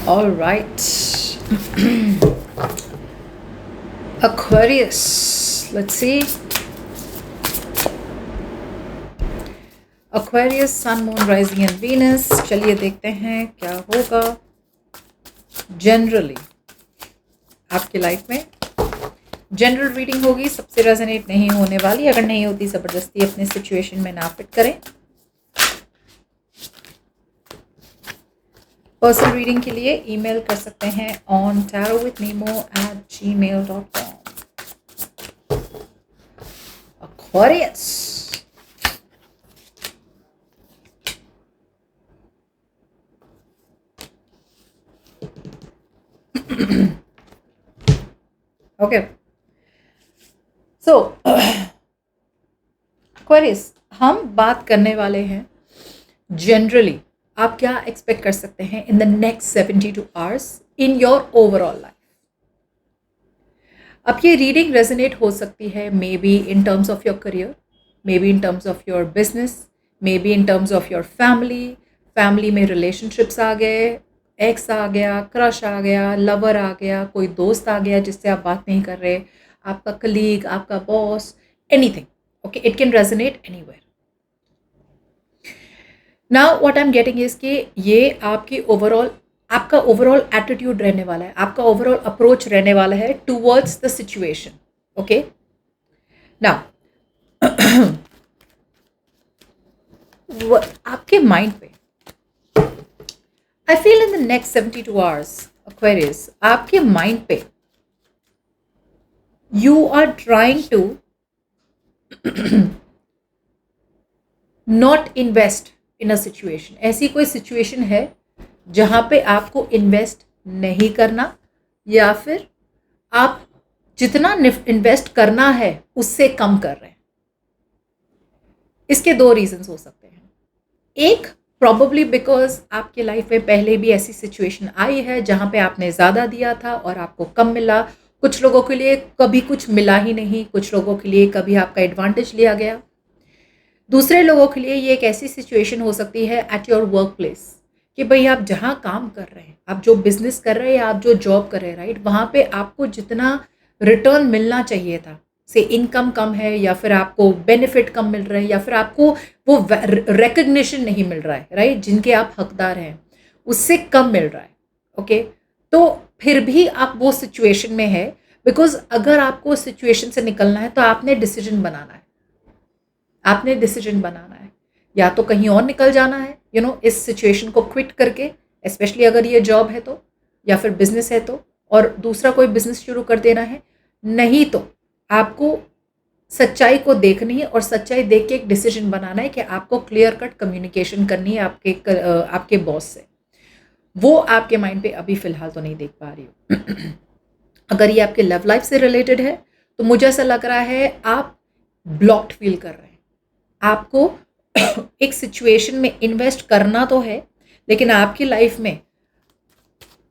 All right. Aquarius. Let's see. Aquarius, Sun, Moon, Rising and Venus. चलिए देखते हैं क्या होगा जनरली आपकी लाइफ में. जनरल रीडिंग होगी, सबसे रेजोनेट नहीं होने वाली. अगर नहीं होती ज़बरदस्ती अपने सिचुएशन में ना फिट करें. पर्सनल रीडिंग के लिए ईमेल कर सकते हैं on tarotwithnemo@gmail.com. Aquarius. Okay, so Aquarius, हम बात करने वाले हैं जनरली आप क्या एक्सपेक्ट कर सकते हैं इन the next 72 hours in your overall life. अब ये रीडिंग रेजोनेट हो सकती है may be in terms of your career, may be in terms of your business, may be in terms of your family में relationships आ गए, x आ गया, crush आ गया, lover आ गया, कोई दोस्त आ गया जिससे आप बात नहीं कर रहे, आपका कलीग, आपका boss, anything. Okay, it can resonate anywhere. Now what I am getting is कि ये आपका ओवरऑल एटीट्यूड रहने वाला है, आपका ओवरऑल अप्रोच रहने वाला है towards the situation. Okay, now आपके माइंड पे I feel in the next 72 hours Aquarius, आपके माइंड पे you are trying to not invest in a situation. ऐसी कोई सिचुएशन है जहां पे आपको इन्वेस्ट नहीं करना, या फिर आप जितना इन्वेस्ट करना है उससे कम कर रहे हैं. इसके दो रीजंस हो सकते हैं. एक, प्रॉबली बिकॉज आपके लाइफ में पहले भी ऐसी सिचुएशन आई है जहां पे आपने ज़्यादा दिया था और आपको कम मिला. कुछ लोगों के लिए कभी कुछ मिला ही नहीं, कुछ लोगों के लिए कभी आपका एडवांटेज लिया गया. दूसरे लोगों के लिए ये एक ऐसी सिचुएशन हो सकती है एट योर वर्क प्लेस कि भाई आप जहाँ काम कर रहे हैं, आप जो बिजनेस कर रहे हैं या आप जो जॉब कर रहे हैं, राइट, वहाँ पे आपको जितना रिटर्न मिलना चाहिए था, से इनकम कम है, या फिर आपको बेनिफिट कम मिल रहे हैं, या फिर आपको वो रिकग्निशन नहीं मिल रहा है, राइट, जिनके आप हकदार हैं, उससे कम मिल रहा है. ओके, तो फिर भी आप वो सिचुएशन में है, बिकॉज अगर आपको सिचुएशन से निकलना है तो आपने डिसीजन बनाना है. आपने डिसीजन बनाना है, या तो कहीं और निकल जाना है, इस सिचुएशन को क्विट करके, स्पेशली अगर ये जॉब है तो, या फिर बिजनेस है तो, और दूसरा कोई बिजनेस शुरू कर देना है. नहीं तो आपको सच्चाई को देखनी है और सच्चाई देख के एक डिसीजन बनाना है कि आपको क्लियर कट कम्युनिकेशन करनी है आपके बॉस से. वो आपके माइंड पे अभी फिलहाल तो नहीं देख पा रही हूँ. अगर ये आपके लव लाइफ से रिलेटेड है तो मुझे ऐसा लग रहा है आप ब्लॉक्ड फील कर रहे हैं. आपको एक सिचुएशन में इन्वेस्ट करना तो है, लेकिन आपकी लाइफ में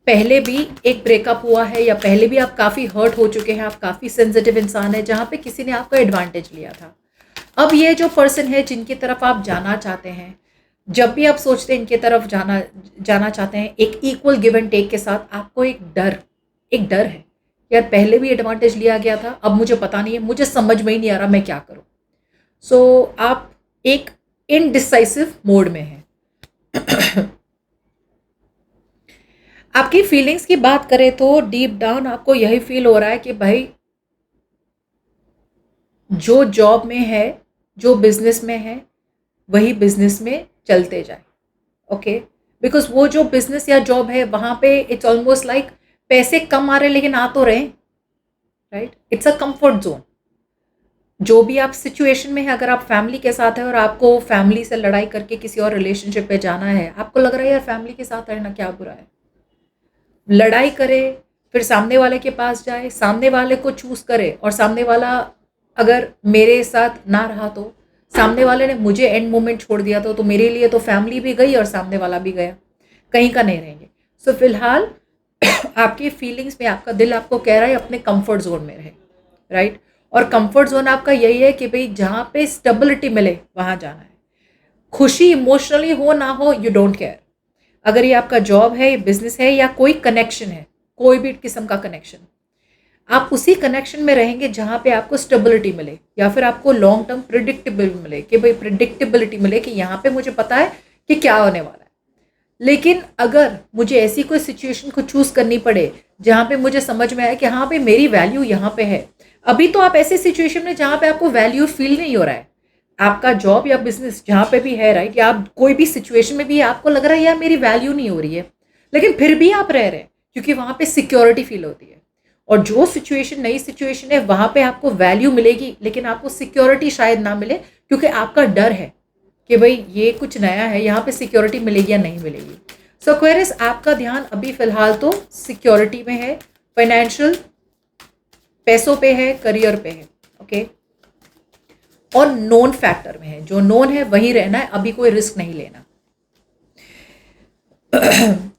पहले भी एक ब्रेकअप हुआ है, या पहले भी आप काफ़ी हर्ट हो चुके हैं, आप काफ़ी सेंसिटिव इंसान है जहाँ पे किसी ने आपका एडवांटेज लिया था. अब ये जो पर्सन है जिनकी तरफ आप जाना चाहते हैं, जब भी आप सोचते हैं इनकी तरफ जाना चाहते हैं, एक इक्वल गिव एंड टेक के साथ, आपको एक डर है, यार पहले भी एडवांटेज लिया गया था, अब मुझे पता नहीं है, मुझे समझ में ही नहीं आ रहा मैं क्या करूं. सो आप एक इनडिसाइसिव मोड में हैं. आपकी फीलिंग्स की बात करें तो डीप डाउन आपको यही फील हो रहा है कि भाई जो जॉब में है, जो बिजनेस में है, वही बिजनेस में चलते जाए. ओके, बिकॉज वो जो बिजनेस या जॉब है वहां पे इट्स ऑलमोस्ट लाइक पैसे कम आ रहे लेकिन आ तो रहे, right. It's a comfort zone. जो भी आप सिचुएशन में है, अगर आप फैमिली के साथ है और आपको फैमिली से लड़ाई करके किसी और रिलेशनशिप पे जाना है, आपको लग रहा है यार फैमिली के साथ रहना क्या बुरा है, लड़ाई करे, फिर सामने वाले के पास जाए, सामने वाले को चूज करे, और सामने वाला अगर मेरे साथ ना रहा तो, सामने वाले ने मुझे एंड मोमेंट छोड़ दिया तो मेरे लिए तो फैमिली भी गई और सामने वाला भी गया, कहीं का नहीं रहेंगे. सो फिलहाल आपकी फीलिंग्स में आपका दिल आपको कह रहा है अपने कंफर्ट जोन में रहे, राइट. और कंफर्ट जोन आपका यही है कि भाई जहाँ पे स्टेबिलिटी मिले वहाँ जाना है. खुशी इमोशनली हो ना हो, यू डोंट केयर, अगर ये आपका जॉब है, बिजनेस है या कोई कनेक्शन है, कोई भी किस्म का कनेक्शन, आप उसी कनेक्शन में रहेंगे जहाँ पे आपको स्टेबिलिटी मिले या फिर आपको लॉन्ग टर्म प्रिडिक्टेबल मिले, कि भाई प्रिडिक्टेबिलिटी मिले कि यहाँ पे मुझे पता है कि क्या होने वाला है। लेकिन अगर मुझे ऐसी कोई सिचुएशन को चूज करनी पड़े जहाँ पे मुझे समझ में आए कि हाँ भाई मेरी वैल्यू यहाँ पे है, अभी तो आप ऐसी सिचुएशन में जहाँ पे आपको वैल्यू फील नहीं हो रहा है, आपका जॉब या बिजनेस जहाँ पे भी है, राइट, या आप कोई भी सिचुएशन में भी आपको लग रहा है यार मेरी वैल्यू नहीं हो रही है, लेकिन फिर भी आप रह रहे हैं क्योंकि वहाँ पे सिक्योरिटी फील होती है। और जो सिचुएशन नई सिचुएशन है वहाँ पे आपको वैल्यू मिलेगी लेकिन आपको सिक्योरिटी शायद ना मिले, क्योंकि आपका डर है कि भाई ये कुछ नया है, यहाँ पे सिक्योरिटी मिलेगी या नहीं मिलेगी। सो एक्वेरियस, आपका ध्यान अभी फिलहाल तो सिक्योरिटी में है, फाइनेंशियल, पैसों पे है, करियर पे है, ओके, और नोन फैक्टर में है। जो नोन है वहीं रहना है, अभी कोई रिस्क नहीं लेना।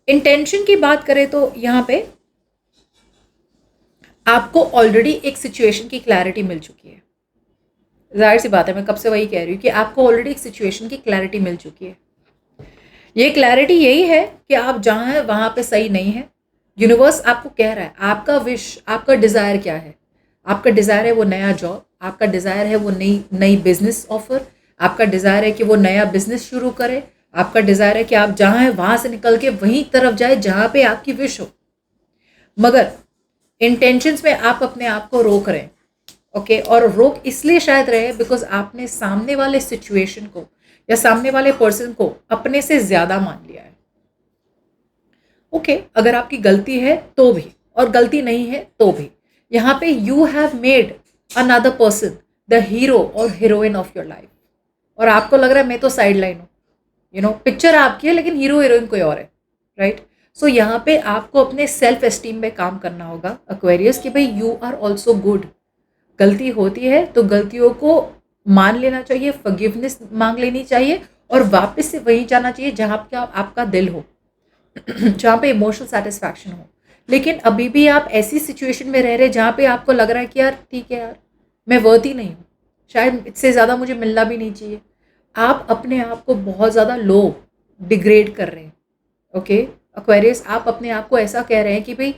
इंटेंशन की बात करें तो यहाँ पे आपको ऑलरेडी एक सिचुएशन की क्लैरिटी मिल चुकी है। जाहिर सी बात है, मैं कब से वही कह रही हूँ कि आपको ऑलरेडी एक सिचुएशन की क्लैरिटी मिल चुकी है। ये क्लैरिटी यही है कि आप जहाँ हैं वहाँ पे सही नहीं है। यूनिवर्स आपको कह रहा है, आपका विश, आपका डिज़ायर क्या है? आपका डिज़ायर है वो नया जॉब, आपका डिज़ायर है वो नई नई बिजनेस ऑफर, आपका डिज़ायर है कि वो नया बिजनेस शुरू करे, आपका डिज़ायर है कि आप जहाँ हैं वहाँ से निकल के वहीं तरफ जाए जहाँ पे आपकी विश हो। मगर इंटेंशंस में आप अपने आप को रोक रहे हैं, ओके, और रोक इसलिए शायद रहे बिकॉज आपने सामने वाले सिचुएशन को या सामने वाले पर्सन को अपने से ज्यादा मान लिया है। ओके, अगर आपकी गलती है तो भी और गलती नहीं है तो भी, यहाँ पे you have made another person the hero और हीरोइन ऑफ योर लाइफ, और आपको लग रहा है मैं तो साइड लाइन हूँ, यू नो, पिक्चर आपकी है लेकिन हीरो हीरोइन कोई और है, राइट। सो यहाँ पे आपको अपने सेल्फ एस्टीम में काम करना होगा एक्वेरियस, कि भाई यू आर ऑल्सो गुड। गलती होती है तो गलतियों को मान लेना चाहिए, फॉरगिवनेस मांग लेनी चाहिए और वापस से वहीं जाना चाहिए जहाँ पे आपका दिल हो, जहाँ पे इमोशनल सेटिस्फैक्शन हो। लेकिन अभी भी आप ऐसी सिचुएशन में रह रहे जहाँ पे आपको लग रहा है कि यार ठीक है यार, मैं वर्दी नहीं हूँ, शायद इससे ज़्यादा मुझे मिलना भी नहीं चाहिए। आप अपने आप को बहुत ज़्यादा लो डिग्रेड कर रहे हैं, ओके एक्वेरियस। आप अपने आप को ऐसा कह रहे हैं कि भाई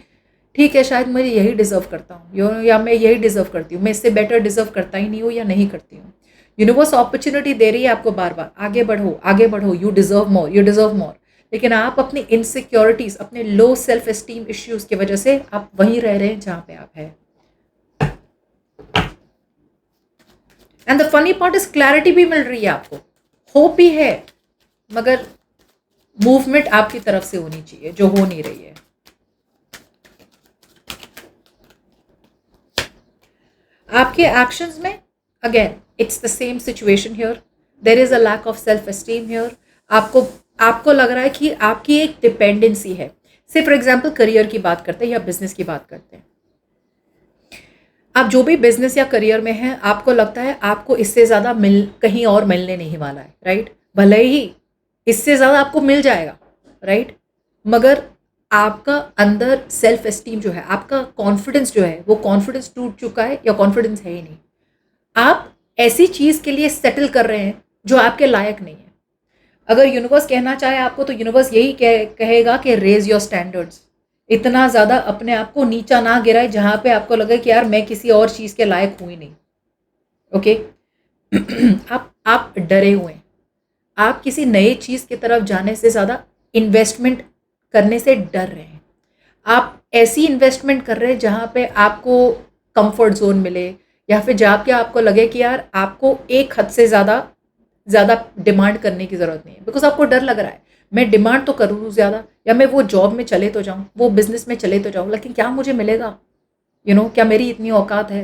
ठीक है, शायद मैं यही डिज़र्व करता हूँ या मैं यही डिज़र्व करती हूँ, मैं इससे बेटर डिज़र्व करता ही नहीं हूँ या नहीं करती हूँ। यूनिवर्स अपॉर्चुनिटी दे रही है आपको बार बार, आगे बढ़ो आगे बढ़ो, you deserve more, you deserve more. लेकिन आप अपनी इनसिक्योरिटीज़, अपने लो सेल्फ एस्टीम इश्यूज़ की वजह से आप वहीं रह रहे हैं जहाँ पे आप हैं। And the funny part is clarity भी मिल रही है आपको, होप भी है, मगर मूवमेंट आपकी तरफ से होनी चाहिए जो हो नहीं रही है। आपके एक्शंस में again it's the same situation here, there is a lack of self esteem here. आपको लग रहा है कि आपकी एक डिपेंडेंसी है। से फॉर एग्जाम्पल करियर की बात करते हैं या बिजनेस की बात करते हैं, आप जो भी बिजनेस या करियर में हैं, आपको लगता है आपको इससे ज़्यादा कहीं और मिलने नहीं वाला है, राइट। भले ही इससे ज़्यादा आपको मिल जाएगा, राइट, मगर आपका अंदर सेल्फ एस्टीम जो है, आपका कॉन्फिडेंस जो है, वो कॉन्फिडेंस टूट चुका है या कॉन्फिडेंस है ही नहीं। आप ऐसी चीज़ के लिए सेटल कर रहे हैं जो आपके लायक नहीं है। अगर यूनिवर्स कहना चाहे आपको तो यूनिवर्स यही कहेगा कि रेज योर स्टैंडर्ड्स, इतना ज़्यादा अपने आप को नीचा ना गिराए जहाँ पे आपको लगे कि यार मैं किसी और चीज़ के लायक हूँ ही नहीं, ओके। आप डरे हुए हैं, आप किसी नई चीज़ की तरफ जाने से ज़्यादा इन्वेस्टमेंट करने से डर रहे हैं। आप ऐसी इन्वेस्टमेंट कर रहे हैं जहाँ पे आपको कंफर्ट जोन मिले, या फिर जहाँ पे आपको लगे कि यार आपको एक हद से ज़्यादा ज़्यादा डिमांड करने की ज़रूरत नहीं है, बिकॉज आपको डर लग रहा है मैं डिमांड तो करूँ ज़्यादा, या मैं वो जॉब में चले तो जाऊँ, वो बिजनेस में चले तो जाऊँ, लेकिन क्या मुझे मिलेगा, क्या मेरी इतनी औकात है,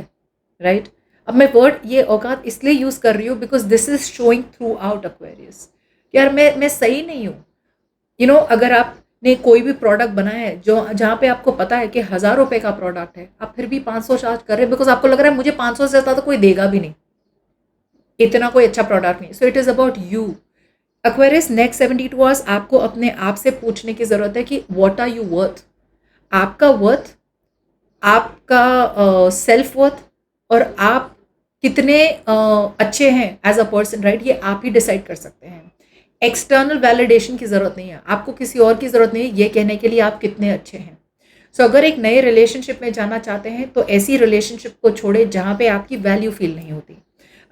राइट। अब मैं वर्ड ये औकात इसलिए यूज़ कर रही हूँ because this is showing through out Aquarius, यार मैं सही नहीं हूँ। अगर आपने कोई भी प्रोडक्ट बनाया है जो जहाँ पे आपको पता है कि 1000 रुपये का प्रोडक्ट है, आप फिर भी 500 चार्ज कर रहे हैं बिकॉज आपको लग रहा है मुझे 500 से ज़्यादा तो कोई देगा भी नहीं, इतना कोई अच्छा प्रोडक्ट नहीं। So it is about you Aquarius. Next 72 hours आपको अपने आप से पूछने की ज़रूरत है कि व्हाट आर यू वर्थ। आपका वर्थ, आपका सेल्फ वर्थ और आप कितने अच्छे हैं एज अ पर्सन, राइट, ये आप ही डिसाइड कर सकते हैं। एक्सटर्नल वैलिडेशन की ज़रूरत नहीं है, आपको किसी और की ज़रूरत नहीं है ये कहने के लिए आप कितने अच्छे हैं। सो अगर एक नए रिलेशनशिप में जाना चाहते हैं तो ऐसी रिलेशनशिप को छोड़े जहाँ पे आपकी वैल्यू फील नहीं होती।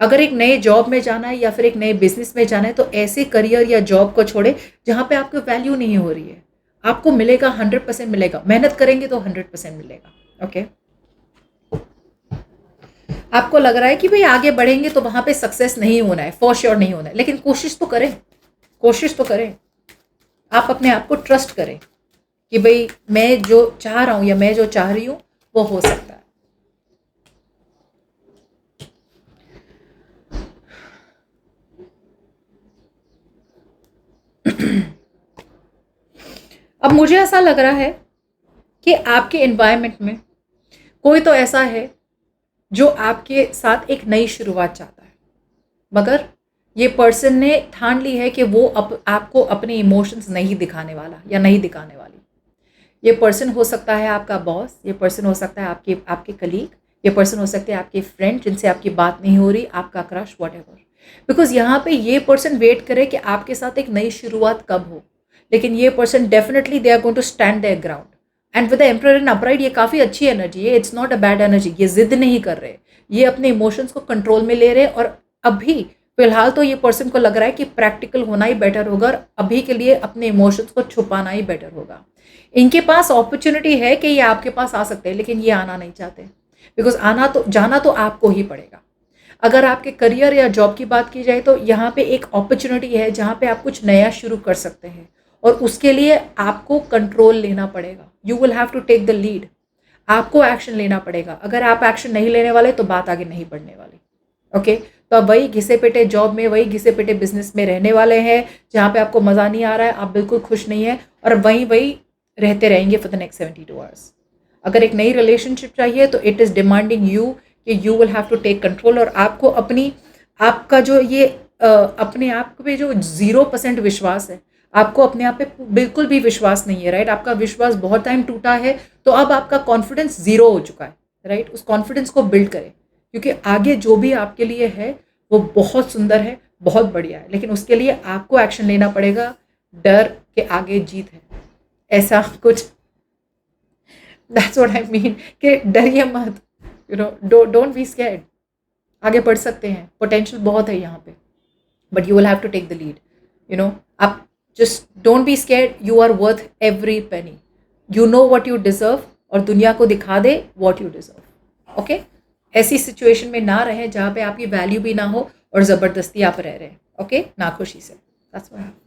अगर एक नए जॉब में जाना है या फिर एक नए बिजनेस में जाना है तो ऐसे करियर या जॉब को छोड़े जहाँ पे आपको वैल्यू नहीं हो रही है। आपको मिलेगा 100% मिलेगा, मेहनत करेंगे तो 100% मिलेगा। ओके, आपको लग रहा है कि भाई आगे बढ़ेंगे तो वहां पे सक्सेस नहीं होना है, फॉर श्योर नहीं होना है, लेकिन कोशिश तो करें, कोशिश तो करें। आप अपने आप को ट्रस्ट करें कि भाई मैं जो चाह रहा हूं या मैं जो चाह रही हूं वो हो सकता है। अब मुझे ऐसा लग रहा है कि आपके एनवायरनमेंट में कोई तो ऐसा है जो आपके साथ एक नई शुरुआत चाहता है, मगर ये पर्सन ने ठान ली है कि वो आपको अपने इमोशंस नहीं दिखाने वाला या नहीं दिखाने वाली। ये पर्सन हो सकता है आपका बॉस, ये पर्सन हो सकता है आपके आपके कलीग, ये पर्सन हो सकते हैं आपके फ्रेंड जिनसे आपकी बात नहीं हो रही, आपका क्रश, व्हाटएवर। बिकॉज यहाँ पे ये पर्सन वेट करे कि आपके साथ एक नई शुरुआत कब हो, लेकिन ये person definitely they are going to stand their ground. And with the emperor and upright ये काफ़ी अच्छी एनर्जी है, it's not a bad energy. ये जिद नहीं कर रहे, ये अपने इमोशंस को कंट्रोल में ले रहे हैं। और अभी फिलहाल तो ये पर्सन को लग रहा है कि प्रैक्टिकल होना ही बेटर होगा और अभी के लिए अपने इमोशंस को छुपाना ही बेटर होगा। इनके पास अपॉर्चुनिटी है कि ये आपके पास आ सकते हैं, लेकिन ये आना नहीं चाहते, बिकॉज जाना तो आपको ही पड़ेगा। अगर आपके करियर या जॉब की बात की जाए तो यहाँ पे एक अपॉर्चुनिटी है जहाँ पे आप कुछ नया शुरू कर सकते हैं, और उसके लिए आपको कंट्रोल लेना पड़ेगा। You will have to take the lead, आपको एक्शन लेना पड़ेगा। अगर आप एक्शन नहीं लेने वाले तो बात आगे नहीं बढ़ने वाली। ओके, तो अब वही घिसे पिटे जॉब में, वही घिसे पिटे बिजनेस में रहने वाले हैं जहाँ पे आपको मज़ा नहीं आ रहा है, आप बिल्कुल खुश नहीं है, और वही वही रहते रहेंगे फॉर द नेक्स्ट 72 आवर्स। अगर एक नई रिलेशनशिप चाहिए तो इट इज़ डिमांडिंग यू कि you will have to take control. और आपको आपका जो ये अपने आप पे जो 0% विश्वास है, आपको अपने आप पे बिल्कुल भी विश्वास नहीं है, राइट। आपका विश्वास बहुत टाइम टूटा है, तो अब आपका कॉन्फिडेंस 0 हो चुका है, राइट। उस कॉन्फिडेंस को बिल्ड करें, क्योंकि आगे जो भी आपके लिए है वो बहुत सुंदर है, बहुत बढ़िया है, लेकिन उसके लिए आपको एक्शन लेना पड़ेगा। डर के आगे जीत है, ऐसा कुछ। दैट्स व्हाट आई मीन कि डरिए मत, you know, don't be scared. आगे बढ़ सकते हैं, पोटेंशियल बहुत है यहाँ पे, but you will have to take the lead. You know, आप just don't be scared, you are worth every penny, you know what you deserve, और दुनिया को दिखा दे व्हाट यू डिजर्व। ओके, ऐसी सिचुएशन में ना रहें जहाँ पे आपकी वैल्यू भी ना हो और ज़बरदस्ती आप रह रहे हैं। ओके, नाखुशी से। That's what.